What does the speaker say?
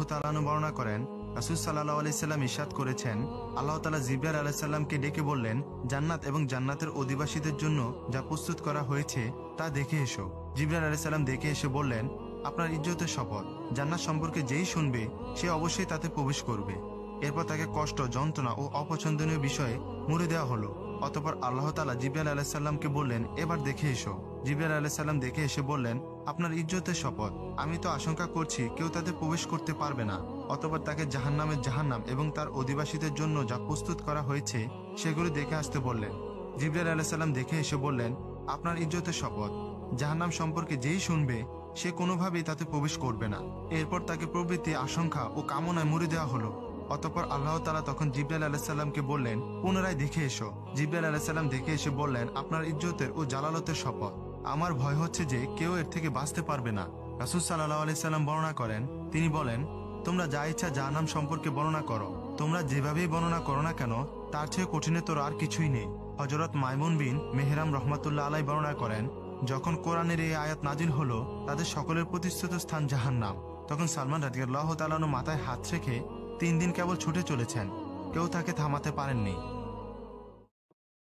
তাআলা আনহু বর্ণনা করেন, রাসূল সাল্লাল্লাহু আলাইহি সাল্লাম ইরশাদ করেছেন, আল্লাহ তাআলা জিবরাইল আলাইহিস সালামকে ডেকে বললেন, জান্নাত এবং জান্নাতের অধিবাসীদের জন্য যা প্রস্তুত করা হয়েছে তা দেখে এসো। জিবরাইল আলাইহিস সালাম দেখে এসে বললেন, আপনার ইজ্জতের শপথ, জান্নাত সম্পর্কে যেই শুনবে সে অবশ্যই তাতে প্রবেশ করবে। এরপর তাকে কষ্ট, যন্ত্রণা ও অপছন্দনীয় বিষয়ে মুড়ে দেওয়া হলো। অতঃপর আল্লাহ তাআলা জিবরাইল আলাইহিস সালামকে বললেন, এবার দেখে এসো। জিবরাইল আলাইহিস সালাম দেখে এসে বললেন, আপনার ইজ্জতের শপথ, আমি তো আশঙ্কা করছি কেউ তাতে প্রবেশ করতে পারবে না। অতঃপর তাকে জাহান্নাম এবং তার অধিবাসীদের জন্য যা প্রস্তুত করা হয়েছে সেগুলি দেখে আসতে বললেন। জিবরাইল আলাইহিস সালাম দেখে এসে বললেন, আপনার ইজ্জতের শপথ, জাহান্নাম সম্পর্কে যেই শুনবে সে কোনোভাবেই তাতে প্রবেশ করবে না। এরপর তাকে প্রবৃত্তি, আশঙ্কা ও কামনায় মুড়ে দেওয়া হলো। অতঃপর আল্লাহ তাআলা তখন জিবরাইল আলাইহিস সালামকে বললেন, পুনরায় দেখে এসো। জিবরাইল আলাইহিস সালাম দেখে এসে বললেন, আপনার ইজ্জতের ও জালালতের শপথ, আমার ভয় হচ্ছে যে কেউ এর থেকে বাঁচতে পারবে না। রাসূল সাল্লাল্লাহু আলাইহি সাল্লাম বর্ণনা করেন, তিনি বলেন, তোমরা যা ইচ্ছা জাহান্নাম সম্পর্কে বর্ণনা করো, তোমরা যেভাবেই বর্ণনা করো না কেন তার চেয়ে কঠিনতর আর কিছুই নেই। হযরত মাইমুন বিন মেহরাম রাহমাতুল্লাহ আলাইহি বর্ণনা করেন, যখন কোরআনের এই আয়াত নাজিল হলো, তাদের সকলের প্রতিষ্ঠিত স্থান জাহান্নাম। তখন সালমান রাদিয়াল্লাহু তাআলা আনহু মাথায় হাত রেখে 3 দিন কেবল ছুটে চলেছেন, কেউ তাকে থামাতে পারেননি।